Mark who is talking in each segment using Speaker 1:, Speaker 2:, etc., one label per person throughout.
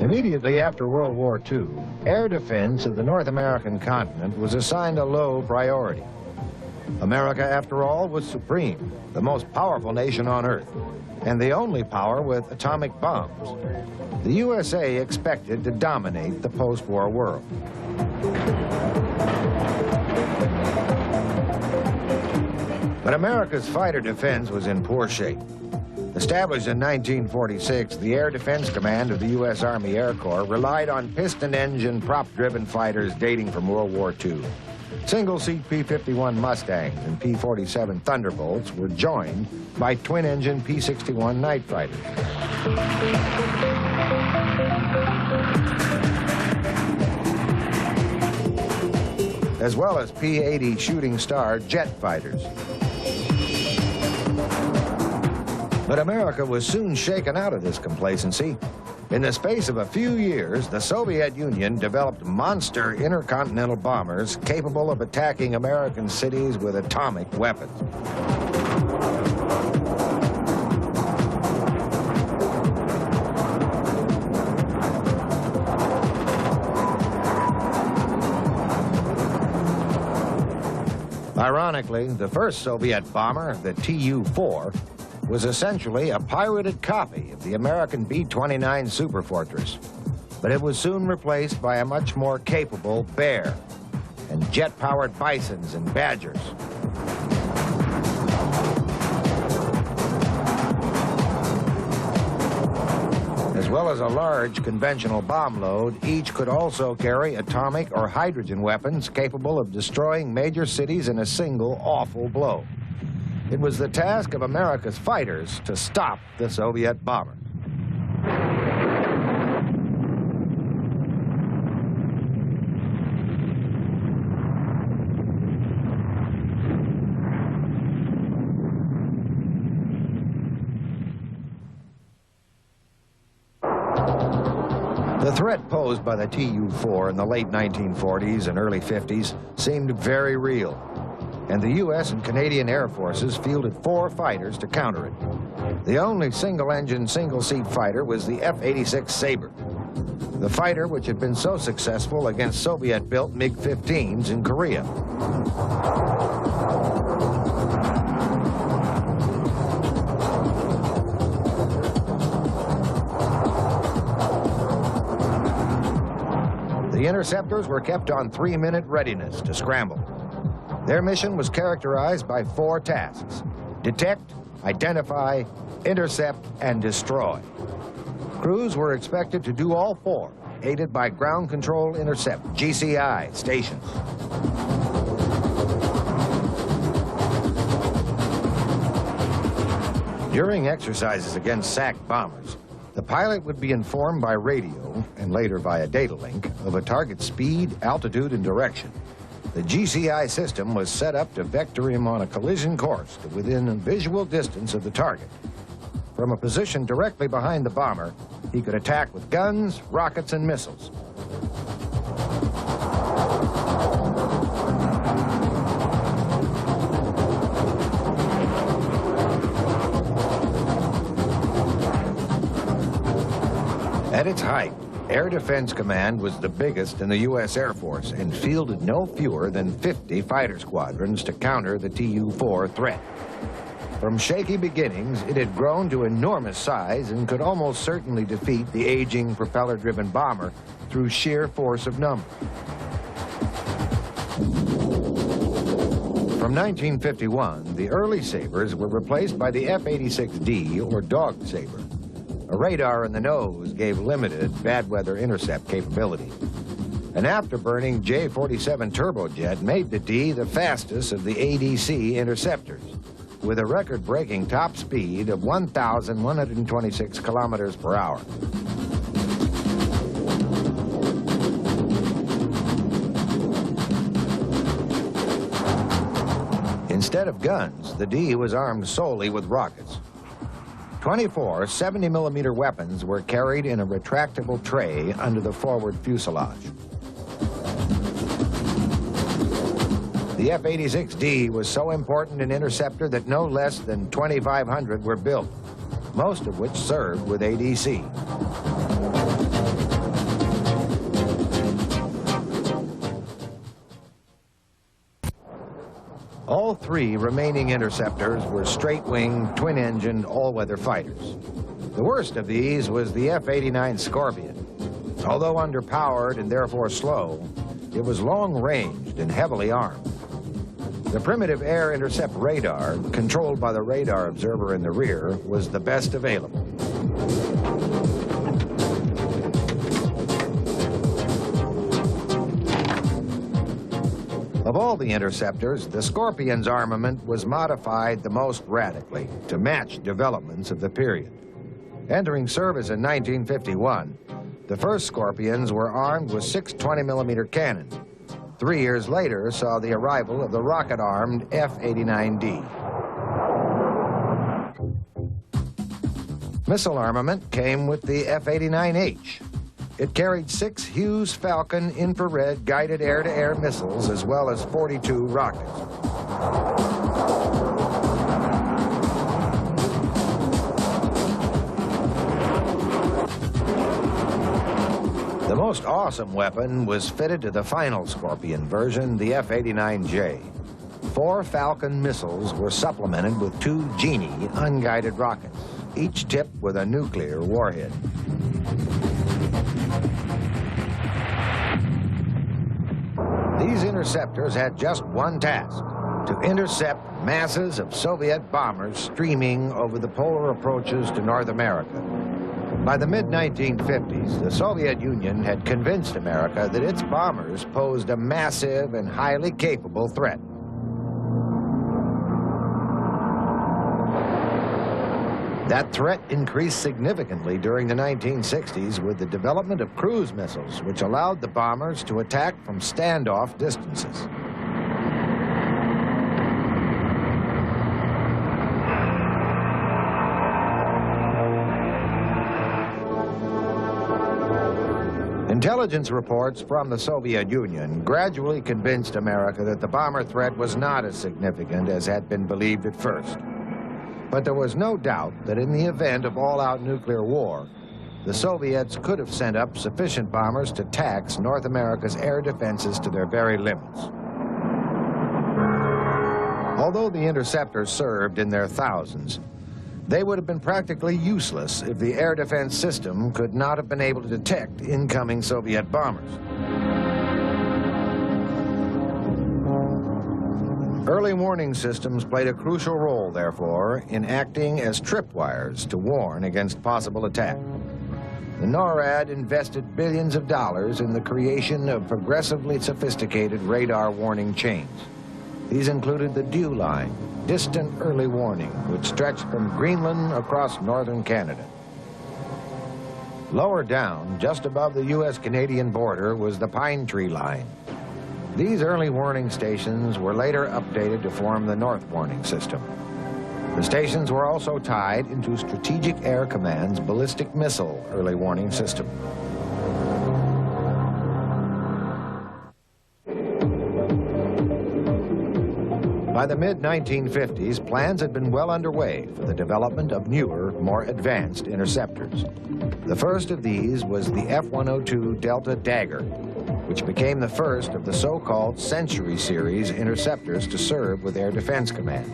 Speaker 1: Immediately after World War II, air defense of the North American continent was assigned a low priority. America, after all, was supreme, the most powerful nation on Earth, and the only power with atomic bombs. The USA expected to dominate the post-war world. But America's fighter defense was in poor shape. Established in 1946, the Air Defense Command of the U.S. Army Air Corps relied on piston-engine, prop-driven fighters dating from World War II. Single-seat P-51 Mustangs and P-47 Thunderbolts were joined by twin-engine P-61 Night Fighters. As well as P-80 Shooting Star jet fighters. But America was soon shaken out of this complacency. In the space of a few years, the Soviet Union developed monster intercontinental bombers capable of attacking American cities with atomic weapons. Ironically, the first Soviet bomber, the Tu-4, was essentially a pirated copy of the American B-29 Superfortress, but it was soon replaced by a much more capable Bear and jet-powered Bisons and Badgers. As well as a large conventional bomb load, each could also carry atomic or hydrogen weapons capable of destroying major cities in a single awful blow. It was the task of America's fighters to stop the Soviet bomber. The threat posed by the Tu-4 in the late 1940s and early 50s seemed very real, and the U.S. and Canadian Air Forces fielded 4 fighters to counter it. The only single-engine, single-seat fighter was the F-86 Sabre, the fighter which had been so successful against Soviet-built MiG-15s in Korea. The interceptors were kept on 3-minute readiness to scramble. Their mission was characterized by 4 tasks: detect, identify, intercept, and destroy. Crews were expected to do all 4, aided by ground control intercept, GCI, stations. During exercises against SAC bombers, the pilot would be informed by radio, and later via data link, of a target's speed, altitude, and direction. The GCI system was set up to vector him on a collision course to within a visual distance of the target. From a position directly behind the bomber, he could attack with guns, rockets, and missiles. At its height, Air Defense Command was the biggest in the U.S. Air Force and fielded no fewer than 50 fighter squadrons to counter the Tu-4 threat. From shaky beginnings, it had grown to enormous size and could almost certainly defeat the aging propeller-driven bomber through sheer force of numbers. From 1951, the early Sabres were replaced by the F-86D, or Dog Sabre. A radar in the nose gave limited bad weather intercept capability. An afterburning J-47 turbojet made the D the fastest of the ADC interceptors, with a record-breaking top speed of 1,126 kilometers per hour. Instead of guns, the D was armed solely with rockets. 24 70-millimeter weapons were carried in a retractable tray under the forward fuselage. The F-86D was so important an interceptor that no less than 2,500 were built, most of which served with ADC. All three remaining interceptors were straight-wing, twin-engined, all-weather fighters. The worst of these was the F-89 Scorpion. Although underpowered and therefore slow, it was long-ranged and heavily armed. The primitive air intercept radar, controlled by the radar observer in the rear, was the best available. Of all the interceptors, the Scorpion's armament was modified the most radically to match developments of the period. Entering service in 1951, the first Scorpions were armed with 6 20-millimeter cannons. 3 years later saw the arrival of the rocket-armed F-89D. Missile armament came with the F-89H. It carried 6 Hughes Falcon infrared guided air-to-air missiles as well as 42 rockets. The most awesome weapon was fitted to the final Scorpion version, the F-89J. 4 Falcon missiles were supplemented with 2 Genie unguided rockets, each tipped with a nuclear warhead. These interceptors had just one task: to intercept masses of Soviet bombers streaming over the polar approaches to North America. By the mid-1950s, the Soviet Union had convinced America that its bombers posed a massive and highly capable threat. That threat increased significantly during the 1960s with the development of cruise missiles, which allowed the bombers to attack from standoff distances. Intelligence reports from the Soviet Union gradually convinced America that the bomber threat was not as significant as had been believed at first. But there was no doubt that in the event of all-out nuclear war, the Soviets could have sent up sufficient bombers to tax North America's air defenses to their very limits. Although the interceptors served in their thousands, they would have been practically useless if the air defense system could not have been able to detect incoming Soviet bombers. Early warning systems played a crucial role, therefore, in acting as tripwires to warn against possible attack. The NORAD invested billions of dollars in the creation of progressively sophisticated radar warning chains. These included the DEW line, distant early warning, which stretched from Greenland across northern Canada. Lower down, just above the U.S.-Canadian border, was the Pine Tree line. These early warning stations were later updated to form the North Warning System. The stations were also tied into Strategic Air Command's ballistic missile early warning system. By the mid-1950s, plans had been well underway for the development of newer, more advanced interceptors. The first of these was the F-102 Delta Dagger, which became the first of the so-called Century Series interceptors to serve with Air Defense Command.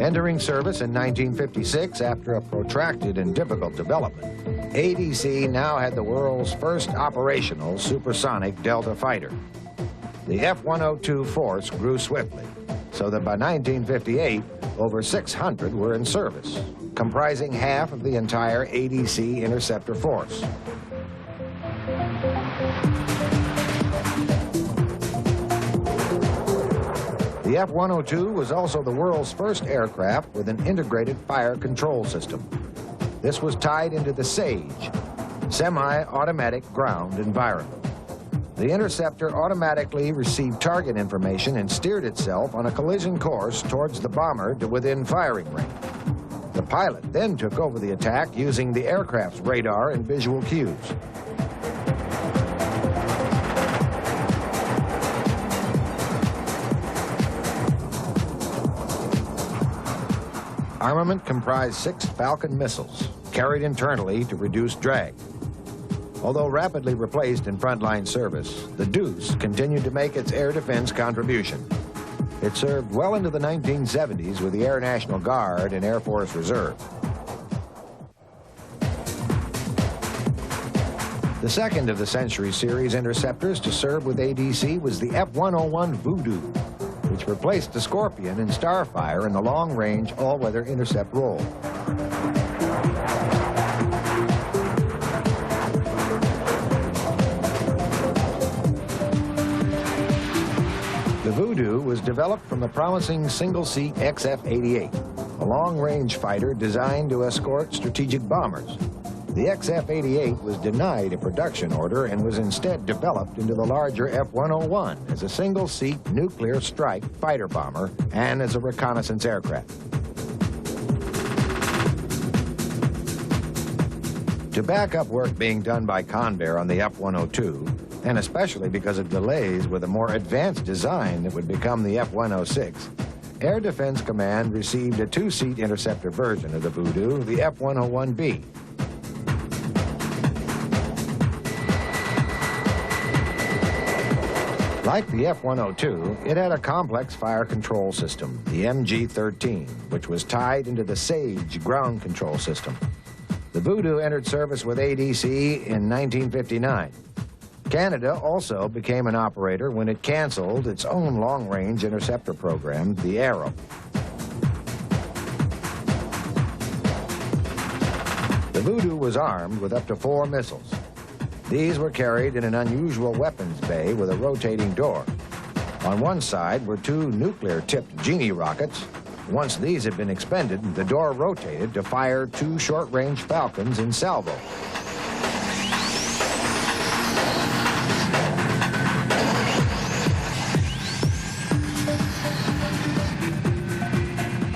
Speaker 1: Entering service in 1956 after a protracted and difficult development, ADC now had the world's first operational supersonic Delta fighter. The F-102 force grew swiftly, so that by 1958, over 600 were in service, comprising half of the entire ADC interceptor force. The F-102 was also the world's first aircraft with an integrated fire control system. This was tied into the SAGE, semi-automatic ground environment. The interceptor automatically received target information and steered itself on a collision course towards the bomber to within firing range. The pilot then took over the attack using the aircraft's radar and visual cues. Armament comprised 6 Falcon missiles, carried internally to reduce drag. Although rapidly replaced in frontline service, the Deuce continued to make its air defense contribution. It served well into the 1970s with the Air National Guard and Air Force Reserve. The second of the Century Series interceptors to serve with ADC was the F-101 Voodoo, which replaced the Scorpion and Starfire in the long-range all-weather intercept role. The Voodoo was developed from the promising single-seat XF-88, a long-range fighter designed to escort strategic bombers. The XF-88 was denied a production order and was instead developed into the larger F-101 as a single-seat nuclear strike fighter bomber and as a reconnaissance aircraft. To back up work being done by Convair on the F-102, and especially because of delays with a more advanced design that would become the F-106, Air Defense Command received a 2-seat interceptor version of the Voodoo, the F-101B. Like the F-102, it had a complex fire control system, the MG-13, which was tied into the SAGE ground control system. The Voodoo entered service with ADC in 1959. Canada also became an operator when it canceled its own long-range interceptor program, the Arrow. The Voodoo was armed with up to 4 missiles. These were carried in an unusual weapons bay with a rotating door. On one side were 2 nuclear-tipped Genie rockets. Once these had been expended, the door rotated to fire 2 short-range Falcons in salvo.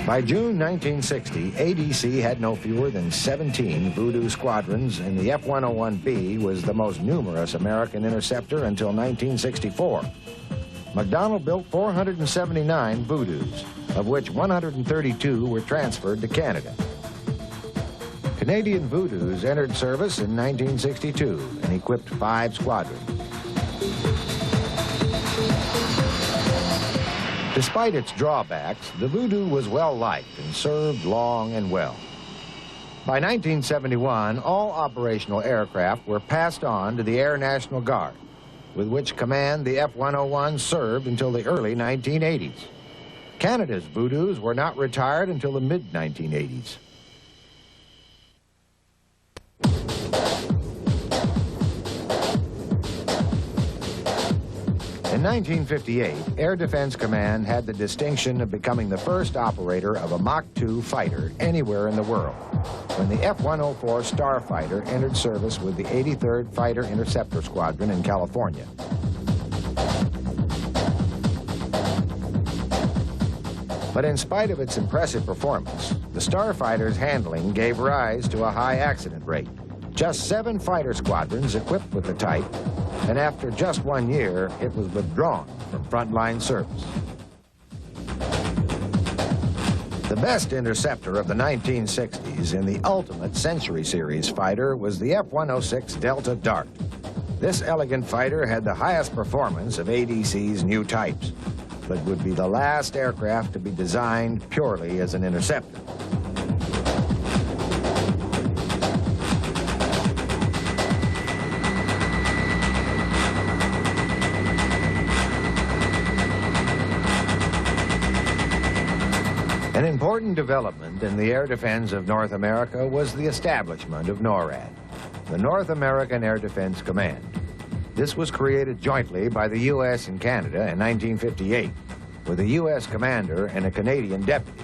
Speaker 1: By June 1960, ADC had no fewer than 17 Voodoo squadrons, and the F-101B was the most numerous American interceptor until 1964. McDonnell built 479 Voodoos, of which 132 were transferred to Canada. Canadian Voodoos entered service in 1962 and equipped 5 squadrons. Despite its drawbacks, the Voodoo was well-liked and served long and well. By 1971, all operational aircraft were passed on to the Air National Guard, with which command the F-101 served until the early 1980s. Canada's Voodoos were not retired until the mid-1980s. In 1958, Air Defense Command had the distinction of becoming the first operator of a Mach 2 fighter anywhere in the world, when the F-104 Starfighter entered service with the 83rd Fighter Interceptor Squadron in California. But in spite of its impressive performance, the Starfighter's handling gave rise to a high accident rate. Just 7 fighter squadrons equipped with the type, and after just 1 year, it was withdrawn from frontline service. The best interceptor of the 1960s in the ultimate Century Series fighter was the F-106 Delta Dart. This elegant fighter had the highest performance of ADC's new types, but would be the last aircraft to be designed purely as an interceptor. An important development in the air defense of North America was the establishment of NORAD, the North American Air Defense Command. This was created jointly by the U.S. and Canada in 1958, with a U.S. commander and a Canadian deputy.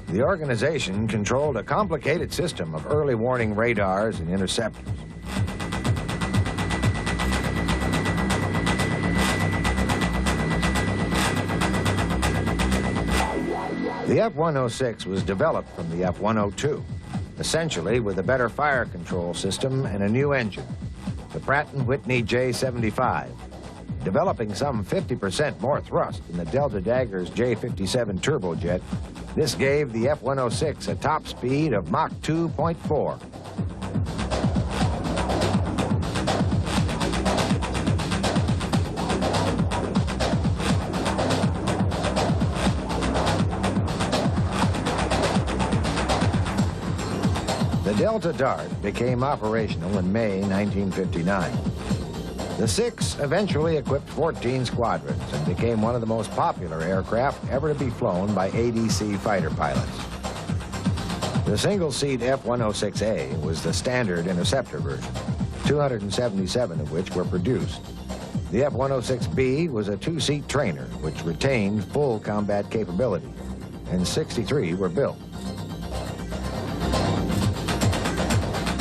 Speaker 1: The organization controlled a complicated system of early warning radars and interceptors. The F-106 was developed from the F-102, essentially with a better fire control system and a new engine, the Pratt & Whitney J75, developing some 50% more thrust than the Delta Dagger's J57 turbojet, This gave the F-106 a top speed of Mach 2.4. The Delta Dart became operational in May 1959. The six eventually equipped 14 squadrons and became one of the most popular aircraft ever to be flown by ADC fighter pilots. The single-seat F-106A was the standard interceptor version, 277 of which were produced. The F-106B was a two-seat trainer, which retained full combat capability, and 63 were built.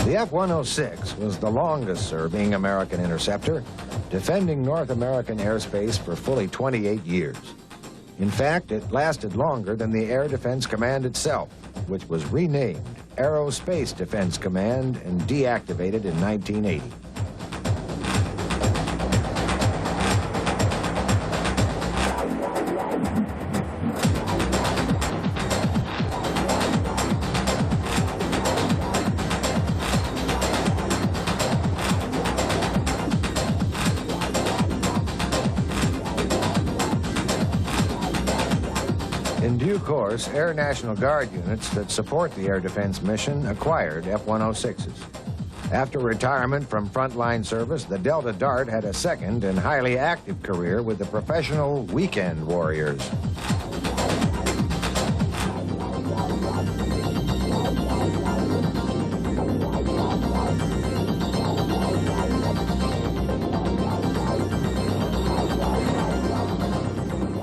Speaker 1: The F-106 was the longest-serving American interceptor, defending North American airspace for fully 28 years. In fact, it lasted longer than the Air Defense Command itself, which was renamed Aerospace Defense Command and deactivated in 1980. In due course, Air National Guard units that support the air defense mission acquired F-106s. After retirement from frontline service, the Delta Dart had a second and highly active career with the professional weekend warriors.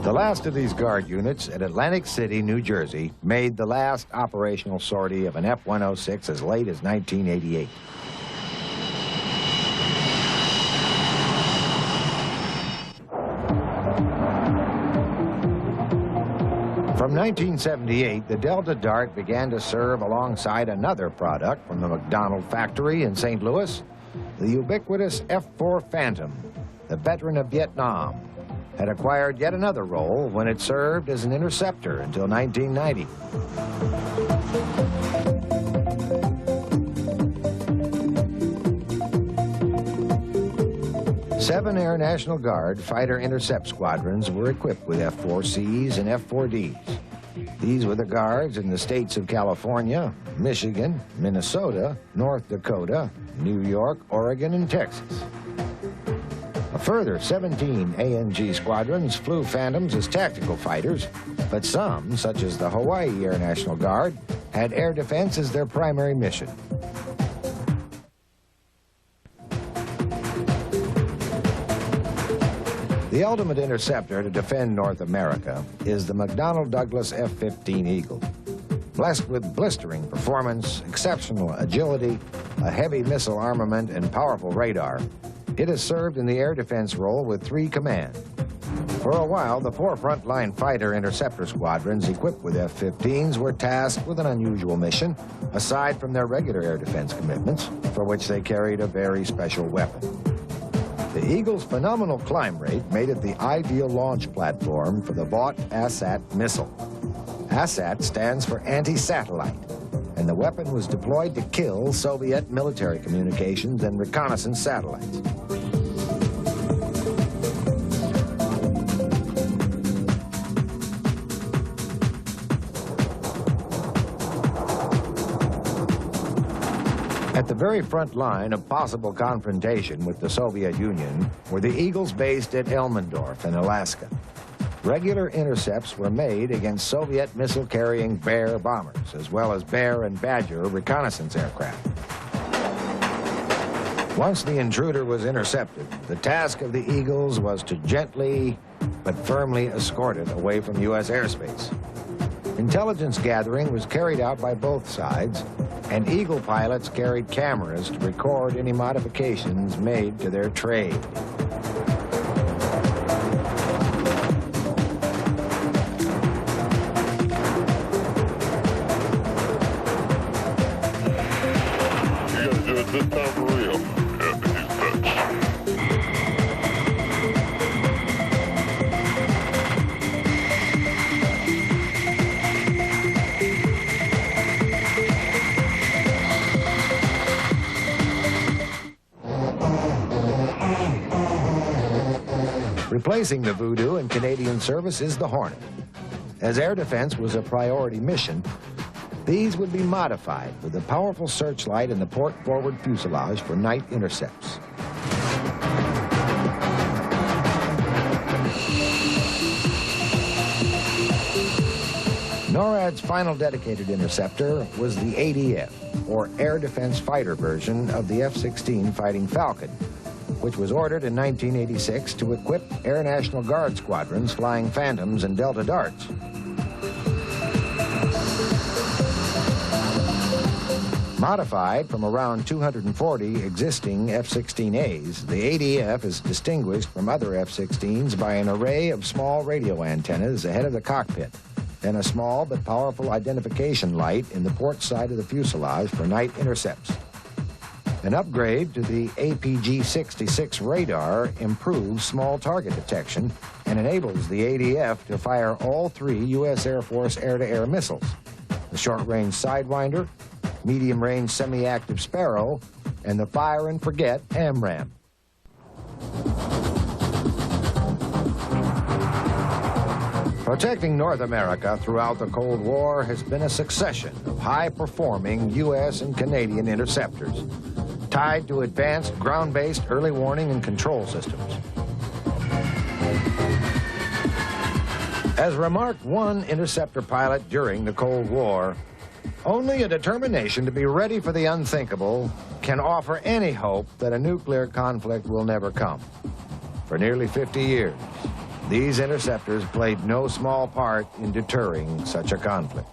Speaker 1: The last of these Guard units at Atlantic City, New Jersey, made the last operational sortie of an F-106 as late as 1988. From 1978, the Delta Dart began to serve alongside another product from the McDonnell factory in St. Louis, the ubiquitous F-4 Phantom. The veteran of Vietnam had acquired yet another role when it served as an interceptor until 1990. Seven Air National Guard fighter intercept squadrons were equipped with F-4Cs and F-4Ds. These were the guards in the states of California, Michigan, Minnesota, North Dakota, New York, Oregon, and Texas. A further 17 ANG squadrons flew Phantoms as tactical fighters, but some, such as the Hawaii Air National Guard, had air defense as their primary mission. The ultimate interceptor to defend North America is the McDonnell Douglas F-15 Eagle. Blessed with blistering performance, exceptional agility, a heavy missile armament, and powerful radar, it has served in the air defense role with 3 commands. For a while, the 4 frontline fighter interceptor squadrons equipped with F-15s were tasked with an unusual mission, aside from their regular air defense commitments, for which they carried a very special weapon. The Eagle's phenomenal climb rate made it the ideal launch platform for the Vought ASAT missile. ASAT stands for anti-satellite, and the weapon was deployed to kill Soviet military communications and reconnaissance satellites. At the very front line of possible confrontation with the Soviet Union were the Eagles based at Elmendorf in Alaska. Regular intercepts were made against Soviet missile-carrying Bear bombers, as well as Bear and Badger reconnaissance aircraft. Once the intruder was intercepted, the task of the Eagles was to gently but firmly escort it away from U.S. airspace. Intelligence gathering was carried out by both sides, and Eagle pilots carried cameras to record any modifications made to their trade.
Speaker 2: You gotta do it this time for real.
Speaker 1: Replacing the Voodoo in Canadian service is the Hornet. As air defense was a priority mission, these would be modified with a powerful searchlight in the port-forward fuselage for night intercepts. NORAD's final dedicated interceptor was the ADF, or Air Defense Fighter version of the F-16 Fighting Falcon, which was ordered in 1986 to equip Air National Guard squadrons flying Phantoms and Delta Darts. Modified from around 240 existing F-16As, the ADF is distinguished from other F-16s by an array of small radio antennas ahead of the cockpit and a small but powerful identification light in the port side of the fuselage for night intercepts. An upgrade to the APG-66 radar improves small target detection and enables the ADF to fire all 3 U.S. Air Force air-to-air missiles: the short-range Sidewinder, medium-range semi-active Sparrow, and the fire-and-forget AMRAAM. Protecting North America throughout the Cold War has been a succession of high-performing U.S. and Canadian interceptors, tied to advanced ground-based early warning and control systems. As remarked one interceptor pilot during the Cold War, only a determination to be ready for the unthinkable can offer any hope that a nuclear conflict will never come. For nearly 50 years, these interceptors played no small part in deterring such a conflict.